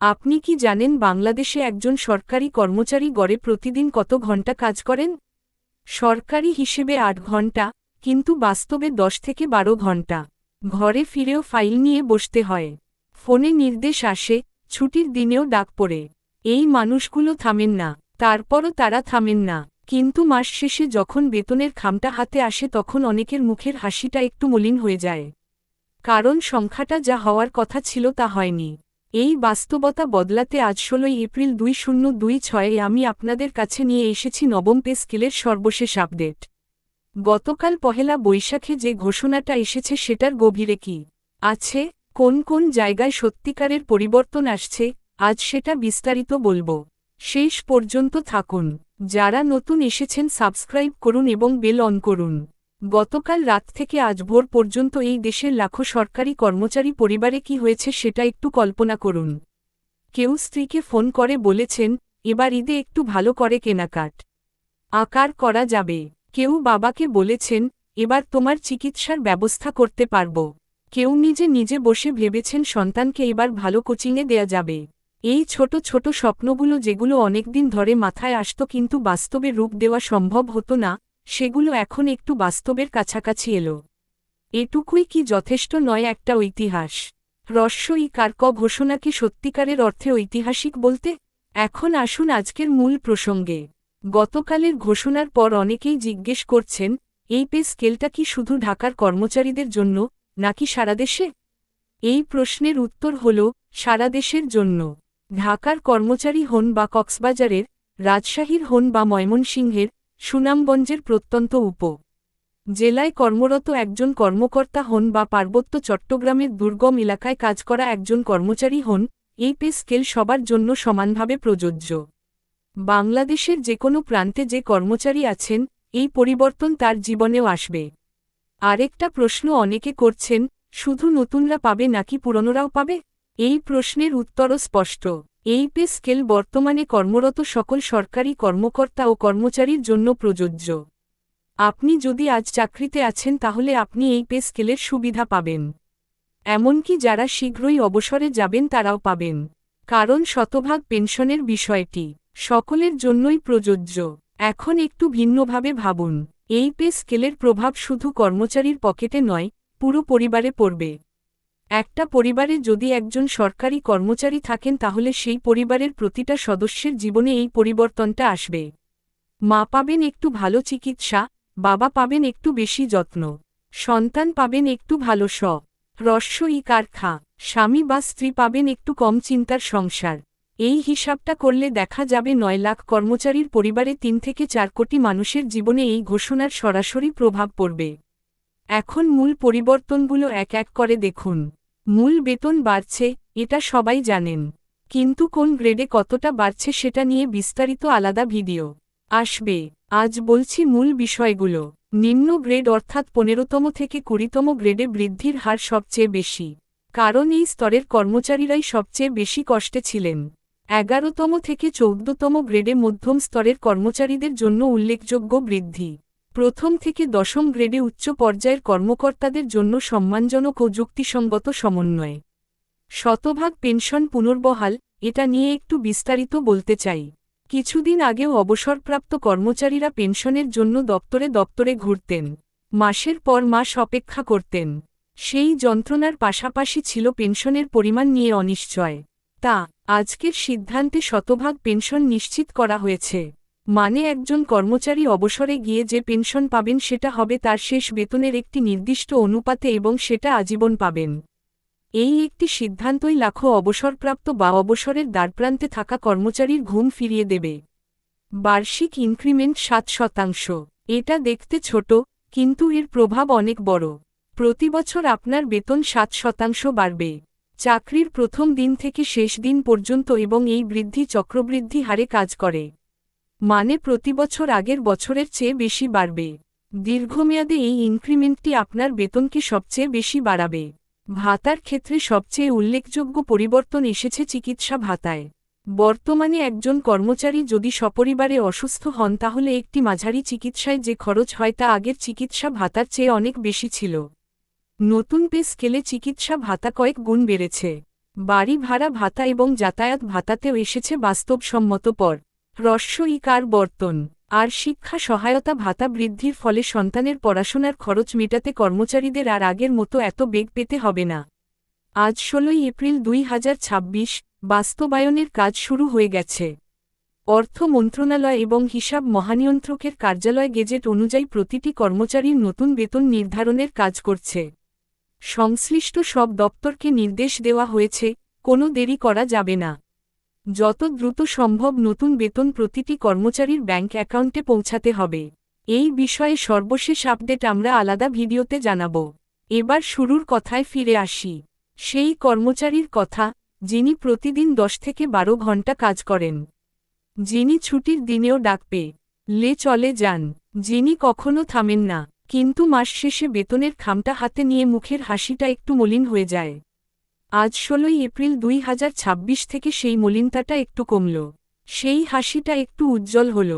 আপনি কি জানেন বাংলাদেশে একজন সরকারি কর্মচারী গড়ে প্রতিদিন কত ঘন্টা কাজ করেন? সরকারি হিসেবে ৮ ঘন্টা, কিন্তু বাস্তবে ১০ থেকে ১২ ঘন্টা। ঘরে ফিরেও ফাইল নিয়ে বসতে হয়। ফোনে নির্দেশ আসে, ছুটির দিনেও ডাক পড়ে। এই মানুষগুলো থামেন না, তারপরও তারা থামেন না। কিন্তু মাস শেষে যখন বেতনের খামটা হাতে আসে তখন অনেকের মুখের হাসিটা একটু মলিন হয়ে যায়। কারণ সংখ্যাটা যা হওয়ার কথা ছিল তা হয়নি। এই বাস্তবতা বদলাতে আজ ১৬ এপ্রিল ২০২৬ আমি আপনাদের কাছে নিয়ে এসেছি নবম পে স্কেলের সর্বশেষ আপডেট। গতকাল পহেলা বৈশাখে যে ঘোষণাটা এসেছে সেটার গভীরে কি আছে, কোন কোন জায়গায় সত্যিকারের পরিবর্তন আসছে, আজ সেটা বিস্তারিত বলবো। শেষ পর্যন্ত থাকুন। যারা নতুন এসেছেন সাবস্ক্রাইব করুন এবং বেল অন করুন। গতকাল রাত থেকে আজ ভোর পর্যন্ত এই দেশের লাখো সরকারি কর্মচারী পরিবারে কি হয়েছে সেটা একটু কল্পনা করুন। কেউ স্ত্রীকে ফোন করে বলেছেন, এবার ঈদে একটু ভালো করে কেনাকাট আকার করা যাবে। কেউ বাবাকে বলেছেন, এবার তোমার চিকিৎসার ব্যবস্থা করতে পারব। কেউ নিজে নিজে বসে ভেবেছেন সন্তানকে এবার ভালো কোচিংয়ে দেয়া যাবে। এই ছোট ছোট স্বপ্নগুলো যেগুলো অনেকদিন ধরে মাথায় আসত কিন্তু বাস্তবে রূপ দেওয়া সম্ভব হতো না, সেগুলো এখন একটু বাস্তবের কাছাকাছি এলো। এটুকুই কি যথেষ্ট নয় একটা ঐতিহাস? ই ঘোষণাকে সত্যিকারের অর্থে ঐতিহাসিক বলতে? এখন আসুন আজকের মূল প্রসঙ্গে। গতকালের ঘোষণার পর অনেকেই জিজ্ঞেস করছেন, এই পে স্কেলটা কি শুধু ঢাকার কর্মচারীদের জন্য, নাকি সারা দেশে? এই প্রশ্নের উত্তর হল, সারা দেশের জন্য। ঢাকার কর্মচারী হন বা কক্সবাজারের, রাজশাহীর হন বা ময়মনসিংহের, সুনামগঞ্জের প্রত্যন্ত জেলায় কর্মরত একজন কর্মকর্তা হন বা পার্বত্য চট্টগ্রামের দুর্গম এলাকায় কাজ করা একজন কর্মচারী হন, এই পে স্কেল সবার জন্য সমানভাবে প্রযোজ্য। বাংলাদেশের যেকোনো প্রান্তে যে কর্মচারী আছেন, এই পরিবর্তন তার জীবনেও আসবে। আরেকটা প্রশ্ন অনেকে করছেন, শুধু নতুনরা পাবে নাকি পুরনোরাও পাবে? এই প্রশ্নের উত্তরও স্পষ্ট। এই পে স্কেল বর্তমানে কর্মরত সকল সরকারি কর্মকর্তা ও কর্মচারীর জন্য প্রযোজ্য। আপনি যদি আজ চাকরিতে আছেন তাহলে আপনি এই পে স্কেলের সুবিধা পাবেন। এমনকি যারা শীঘ্রই অবসরে যাবেন তারাও পাবেন। কারণ শতভাগ পেনশনের বিষয়টি সকলের জন্যই প্রযোজ্য। এখন একটু ভিন্নভাবে ভাবুন। এই পে স্কেলের প্রভাব শুধু কর্মচারীর পকেটে নয়, পুরো পরিবারে পড়বে। একটা পরিবারে যদি একজন সরকারি কর্মচারী থাকেন তাহলে সেই পরিবারের প্রতিটা সদস্যের জীবনে এই পরিবর্তনটা আসবে। মা পাবেন একটু ভালো চিকিৎসা, বাবা পাবেন একটু বেশি যত্ন, সন্তান পাবেন একটু ভালো ই কারখা, স্বামী বা স্ত্রী পাবেন একটু কম চিন্তার সংসার। এই হিসাবটা করলে দেখা যাবে ৯ লাখ কর্মচারীর পরিবারে ৩ থেকে ৪ কোটি মানুষের জীবনে এই ঘোষণার সরাসরি প্রভাব পড়বে। এখন মূল পরিবর্তনগুলো এক এক করে দেখুন। মূল বেতন বাড়ছে, এটা সবাই জানেন। কিন্তু কোন গ্রেডে কতটা বাড়ছে সেটা নিয়ে বিস্তারিত আলাদা ভিডিও আসবে। আজ বলছি মূল বিষয়গুলো। নিম্ন গ্রেড অর্থাৎ ১৫তম থেকে ২০তম গ্রেডে বৃদ্ধির হার সবচেয়ে বেশি। কারণ এই স্তরের কর্মচারীরাই সবচেয়ে বেশি কষ্টে ছিলেন। ১১তম থেকে ১৪তম গ্রেডে মধ্যম স্তরের কর্মচারীদের জন্য উল্লেখযোগ্য বৃদ্ধি। প্রথম থেকে ১০ম গ্রেডে উচ্চ পর্যায়ের কর্মকর্তাদের জন্য সম্মানজনক ও যুক্তিসঙ্গত সমন্বয়। শতভাগ পেনশন পুনর্বহাল, এটা নিয়ে একটু বিস্তারিত বলতে চাই। কিছুদিন আগেও অবসরপ্রাপ্ত কর্মচারীরা পেনশনের জন্য দপ্তরে দপ্তরে ঘুরতেন। মাসের পর মাস অপেক্ষা করতেন। সেই যন্ত্রণার পাশাপাশি ছিল পেনশনের পরিমাণ নিয়ে অনিশ্চয়। আজকের সিদ্ধান্তে শতভাগ পেনশন নিশ্চিত করা হয়েছে। মানে একজন কর্মচারী অবসরে গিয়ে যে পেনশন পাবেন সেটা হবে তার শেষ বেতনের একটি নির্দিষ্ট অনুপাতে এবং সেটা আজীবন পাবেন। এই একটি সিদ্ধান্তই লাখো অবসরপ্রাপ্ত বা অবসরের দ্বারপ্রান্তে থাকা কর্মচারীর ঘুম ফিরিয়ে দেবে। বার্ষিক ইনক্রিমেন্ট ৭%। এটা দেখতে ছোট, কিন্তু এর প্রভাব অনেক বড়। প্রতিবছর আপনার বেতন ৭% বাড়বে। চাকরির প্রথম দিন থেকে শেষ দিন পর্যন্ত এবং এই বৃদ্ধি চক্রবৃদ্ধি হারে কাজ করে। মানে প্রতিবছর আগের বছরের চেয়ে বেশি বাড়বে। দীর্ঘমেয়াদে এই ইনক্রিমেন্টটি আপনার বেতনকে সবচেয়ে বেশি বাড়াবে। ভাতার ক্ষেত্রে সবচেয়ে উল্লেখযোগ্য পরিবর্তন এসেছে চিকিৎসা ভাতায়। বর্তমানে একজন কর্মচারী যদি সপরিবারে অসুস্থ হন তাহলে একটি মাঝারি চিকিৎসায় যে খরচ হয় তা আগের চিকিৎসা ভাতার চেয়ে অনেক বেশি ছিল। নতুন পে স্কেলে চিকিৎসা ভাতা কয়েক গুণ বেড়েছে। বাড়ি ভাড়া ভাতা এবং যাতায়াত ভাতাতেও এসেছে বাস্তবসম্মত পর কার বর্তন আর শিক্ষা সহায়তা ভাতা বৃদ্ধির ফলে সন্তানের পড়াশোনার খরচ মেটাতে কর্মচারীদের আর আগের মতো এত বেগ পেতে হবে না। আজ ১৬ এপ্রিল ২০২৬ বাস্তবায়নের কাজ শুরু হয়ে গেছে। অর্থ মন্ত্রণালয় এবং হিসাব মহানিয়ন্ত্রকের কার্যালয় গেজেট অনুযায়ী প্রতিটি কর্মচারীর নতুন বেতন নির্ধারণের কাজ করছে। সংশ্লিষ্ট সব দপ্তরকে নির্দেশ দেওয়া হয়েছে, কোনো দেরি করা যাবে না। যত দ্রুত সম্ভব নতুন বেতন প্রতিটি কর্মচারীর ব্যাংক অ্যাকাউন্টে পৌঁছাতে হবে। এই বিষয়ে সর্বশেষ আপডেট আমরা আলাদা ভিডিওতে জানাব। এবার শুরুর কথায় ফিরে আসি। সেই কর্মচারীর কথা, যিনি প্রতিদিন ১০ থেকে ১২ ঘণ্টা কাজ করেন, যিনি ছুটির দিনেও ডাক পেলে চলে যান, যিনি কখনো থামেন না, কিন্তু মাস শেষে বেতনের খামটা হাতে নিয়ে মুখের হাসিটা একটু মলিন হয়ে যায়। আজ ১৬ এপ্রিল ২০২৬ থেকে সেই মলিনতাটা একটু কমল, সেই হাসিটা একটু উজ্জ্বল হল।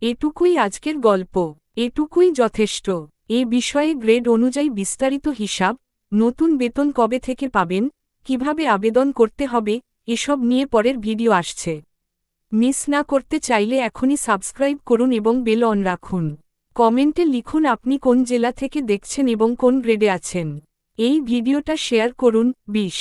এটুকুই আজকের গল্প, এটুকুই যথেষ্ট। এ বিষয়ে গ্রেড অনুযায়ী বিস্তারিত হিসাব, নতুন বেতন কবে থেকে পাবেন, কিভাবে আবেদন করতে হবে, এসব নিয়ে পরের ভিডিও আসছে। মিস না করতে চাইলে এখনই সাবস্ক্রাইব করুন এবং বেল অন রাখুন। কমেন্টে লিখুন আপনি কোন জেলা থেকে দেখছেন এবং কোন গ্রেডে আছেন। এই ভিডিওটা শেয়ার করুন। ২০